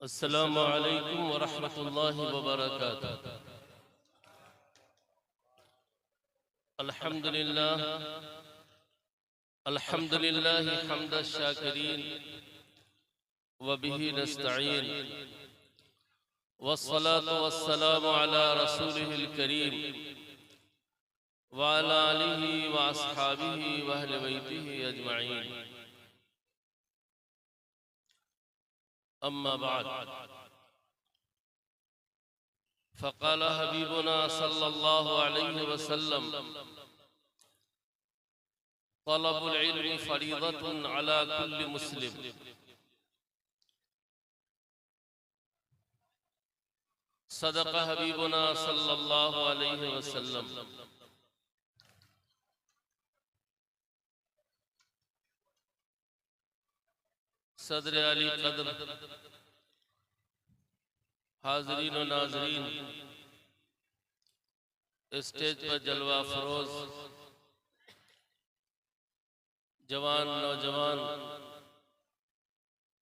अस्सलामु अलैकुम वरहमतुल्लाहि वबरकातुह। अल्हम्दुलिल्लाह अल्हम्दुलिल्लाहि हम्द शाकिरीन व बिही नस्तईन वस्सलातु वस्सलामु अला रसूलिहिल करीम व अला आलिहि व अस्हाबिहि व अहले बैतिहि अजमईन। अम्मा बाद फ़क़ाल हबीबुना सल्लल्लाहु अलैहि वसल्लम तलबुल इल्मि फ़रीज़तुन अला कुल्लि मुस्लिम। सदक़ हबीबुना सल्लल्लाहु अलैहि वसल्लम। सदर अली क़द्र, हाज़रीन व नाज़रीन, स्टेज पर जलवा फरोज जवान नौजवान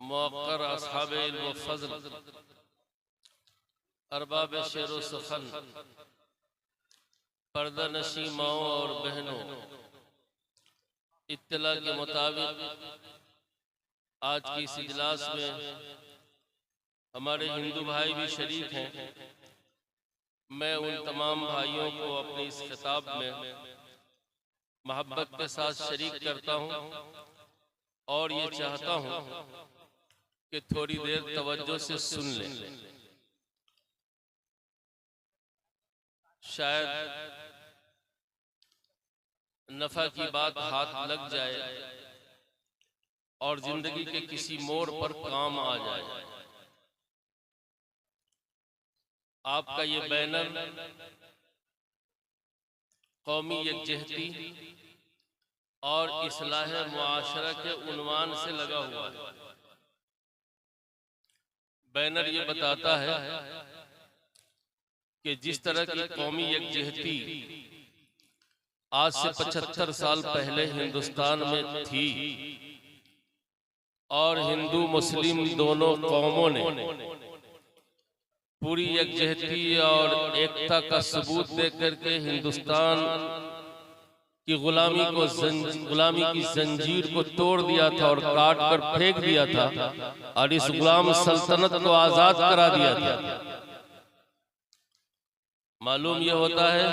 मुअक्कर अस्हाबे इल्म व फ़ज़्ल, अरबाब शेर व सुख़न, पर्दा नशी माओं और बहनों, इत्तला के मुताबिक आज की इस इजलास में हमारे हिंदू भाई भी शरीक हैं। मैं उन तमाम भाइयों को अपने इस खिताब में मोहब्बत के साथ शरीक करता हूँ और ये चाहता हूँ कि थोड़ी देर तवज्जो से सुन लें। शायद नफ़ा की बात हाथ लग जाए और जिंदगी के किसी मोड़ पर काम आ जाए। आपका ये बैनर कौमी यकजहती और इस्लाह मुआशरा के उन्वान से लगा हुआ है। बैनर ये बताता है कि जिस तरह की कौमी यकजहती आज से 75 साल पहले हिंदुस्तान में थी और हिंदू मुस्लिम दोनों कौमों ने पूरी यकजहती और एकता का सबूत देकर के हिंदुस्तान की गुलामी की जंजीर को तोड़ दिया था और काट कर फेंक दिया था और इस गुलाम सल्तनत को आजाद करा दिया था। मालूम यह होता है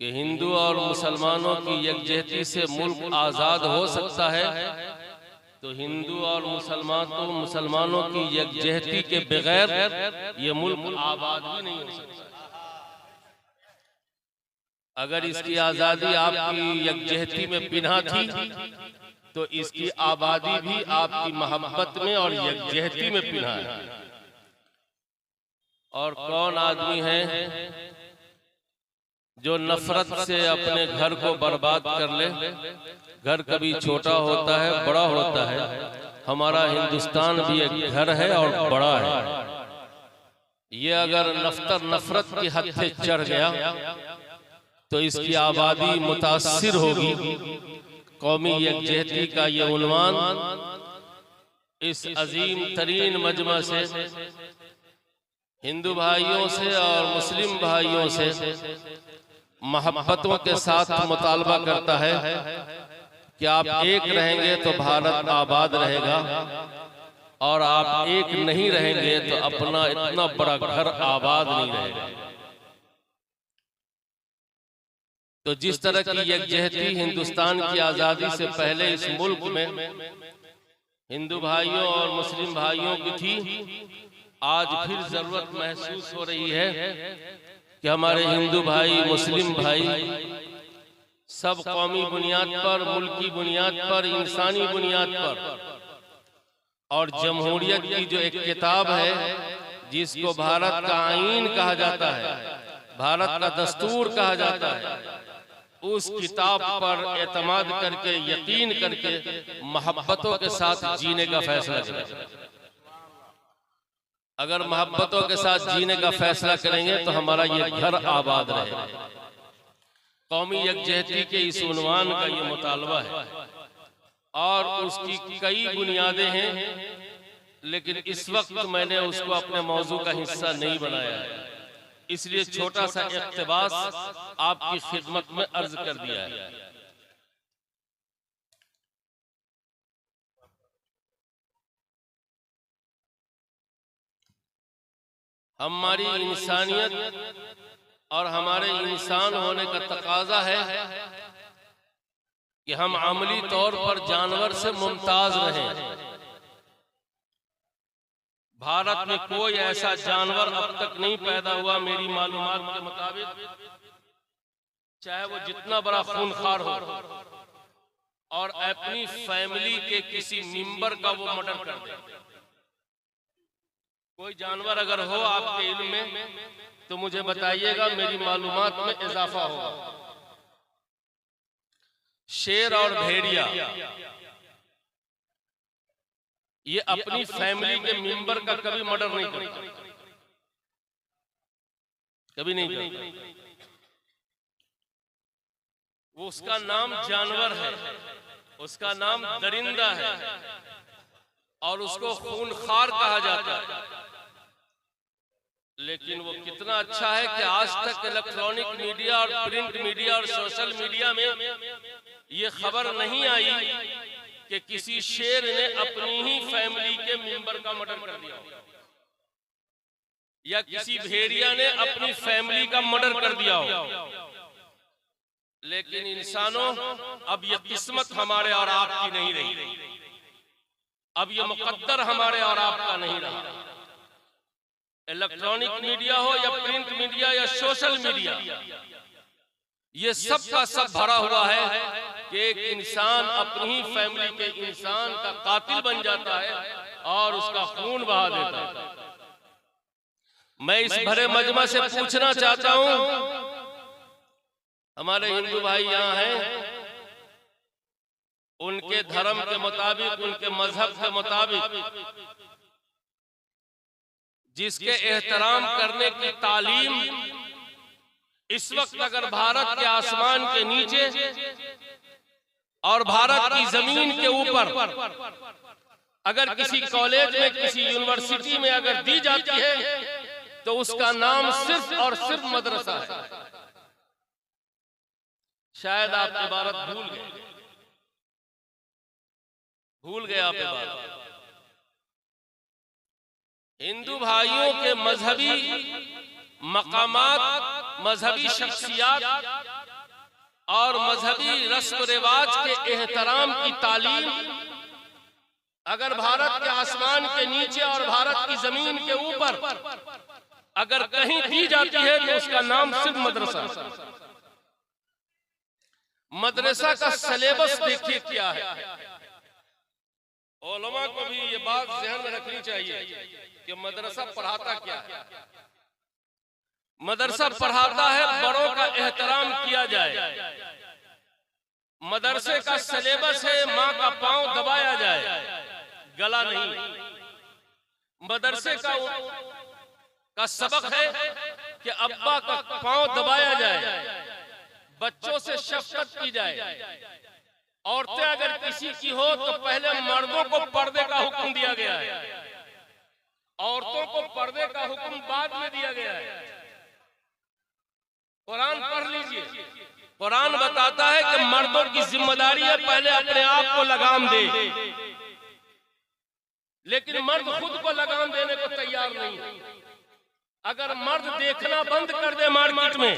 कि हिंदू और मुसलमानों की यकजहती से मुल्क आजाद हो सकता है, तो हिंदू और मुसलमानों की यकजहती के बगैर ये मुल्क आबाद भी नहीं हो सकता। अगर इसकी आजादी आपकी यकजहती में पिन्हा थी तो इसकी आबादी भी आपकी मोहब्बत में और यकजहती में पिन्हा है। और कौन आदमी है जो नफरत से अपने घर को बर्बाद कर ले? घर कभी छोटा होता है, बड़ा होता है। हमारा हिंदुस्तान भी एक घर है और बड़ा है। ये अगर नफरत की हद से चढ़ गया तो इसकी आबादी मुतासिर होगी। कौमी यकजहती का ये उन्वान इस अजीम तरीन मजमा से, हिंदू भाइयों से और मुस्लिम भाइयों से मोहब्बतों के साथ मुतालबा करता है कि आप एक रहेंगे तो भारत आबाद रहेगा और आप एक नहीं रहेंगे तो अपना इतना बड़ा घर आबाद नहीं रहेगा। तो जिस तरह की यकजहती हिंदुस्तान की आजादी से पहले इस मुल्क में हिंदू भाइयों और मुस्लिम भाइयों की थी, आज फिर जरूरत महसूस हो रही है कि हमारे हिंदू भाई, मुस्लिम भाई सब कौमी बुनियाद पर, मुल्की बुनियाद पर, इंसानी बुनियाद पर और जमहूरियत की जो एक किताब है जिसको भारत का आईन कहा जाता है, भारत का दस्तूर कहा जाता है, उस किताब पर एतमाद करके, यकीन करके मोहब्बतों के साथ जीने का फैसला करें। अगर मोहब्बतों के साथ जीने का फैसला करेंगे तो हमारा ये घर आबाद रहेगा। कौमी यकजहती के इस उन्वान का ये मुतालबा है और उसकी कई बुनियादें हैं लेकिन इस वक्त मैंने उसको अपने मौजू का हिस्सा नहीं बनाया है, इसलिए छोटा सा इक़्तिबास आपकी खिदमत में अर्ज कर दिया है। हमारी इंसानियत और हमारे इंसान होने का तकाजा है कि हम अमली तौर पर जानवर से मुमताज रहें। भारत में कोई ऐसा जानवर अब तक नहीं पैदा हुआ मेरी मालूमात के मुताबिक, चाहे वो जितना बड़ा खूनखार हो और अपनी फैमिली के किसी मेंबर का वो मर्डर कर दे। कोई जानवर अगर हो आपके इल्म में तो मुझे बताइएगा, मेरी मालूमात में इजाफा होगा। शेर और भेड़िया ये अपनी फैमिली के मेंबर का कभी मर्डर नहीं करता, कभी नहीं करता। वो उसका नाम जानवर है, उसका नाम दरिंदा है और उसको खूनखार कहा जाता है। लेकिन वो कितना अच्छा है कि आज तक इलेक्ट्रॉनिक मीडिया और प्रिंट मीडिया और सोशल मीडिया में ये खबर नहीं आई कि किसी शेर ने अपनी ही फैमिली के मेंबर का मर्डर कर दिया या किसी भेड़िया ने अपनी फैमिली का मर्डर कर दिया हो। लेकिन इंसानों, अब ये किस्मत हमारे और आपकी नहीं रही, अब ये मुकद्दर हमारे और आपका नहीं रहा। इलेक्ट्रॉनिक मीडिया हो या प्रिंट मीडिया या सोशल मीडिया, ये सब का सब भरा हुआ है कि एक इंसान अपनी ही फैमिली के इंसान का कातिल बन जाता है और उसका खून बहा देता है। मैं इस भरे मजमा से पूछना चाहता हूं, हमारे हिंदू भाई यहाँ हैं, उनके धर्म के मुताबिक, उनके मजहब के मुताबिक जिसके एहतराम करने की तालीम इस वक्त अगर भारत के आसमान के नीचे और भारत की जमीन के ऊपर अगर किसी कॉलेज में, किसी यूनिवर्सिटी में अगर दी जाती है तो उसका नाम सिर्फ और सिर्फ मदरसा है। शायद आप इबारत भूल गए आप इबारत। हिंदू भाइयों के मजहबी मकामात, मजहबी शख्सियात और मजहबी रस्म रिवाज के एहतराम की तालीम अगर भारत के आसमान के नीचे और भारत की जमीन के ऊपर अगर कहीं दी जाती है तो उसका नाम सिर्फ मदरसा। मदरसा का सिलेबस देखिए क्या है। उलमा को भी ये बात ध्यान में रखनी चाहिए कि मदरसा पढ़ाता क्या है। मदरसा पढ़ाता है बड़ों का एहतराम किया जाए। मदरसे का सिलेबस है माँ का पांव दबाया जाए, गला नहीं। मदरसे का सबक है कि अब्बा का पांव दबाया जाए, बच्चों से शफकत की जाए। औरतें अगर किसी की हो तो पहले मर्दों को पर्दे का हुक्म दिया गया है, औरतों को पर्दे का हुक्म बाद में दिया गया है। कुरान पढ़ लीजिए, कुरान बताता है कि मर्दों की जिम्मेदारी है पहले अपने आप को लगाम दे, लेकिन मर्द खुद को लगाम देने को तैयार नहीं है। अगर मर्द देखना बंद कर दे मार्केट में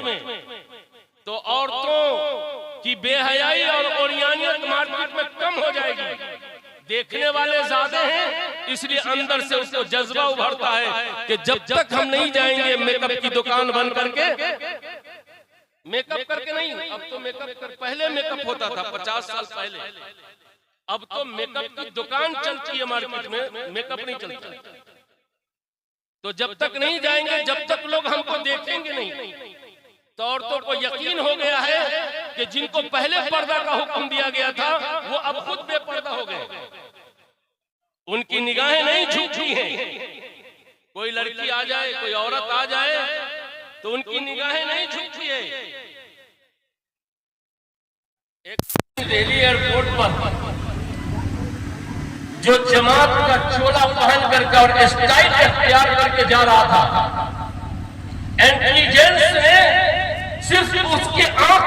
तो औरतों की बेहयाई और ओरियानियत मार्केट में कम हो जाएगी। देखने वाले ज्यादा हैं, इसलिए अंदर से उसको जज्बा उभरता है कि जब तक हम नहीं जाएंगे मेकअप की दुकान बंद करके, मेकअप करके नहीं, अब तो मेकअप कर, पहले मेकअप होता था 50 साल पहले, अब तो मेकअप की दुकान चलती है मार्केट में, मेकअप नहीं चलता। तो जब तक नहीं जाएंगे, जब तक लोग हमको देखेंगे नहीं, तो औरतों को यकीन हो गया है कि जिनको पहले पर्दा का हुक्म दिया गया था वो अब खुद बेपर्दा हो गए। उनकी निगाहें नहीं झुकती हैं। कोई लड़की आ जाए, कोई औरत आ जाए तो उनकी निगाहें नहीं झुकती है। एक दिल्ली एयरपोर्ट पर जो जमात का चोला पहन करके और स्टाइल इख्तियार करके जा रहा था, इंटेलिजेंस ने सिर्फ उसके आंख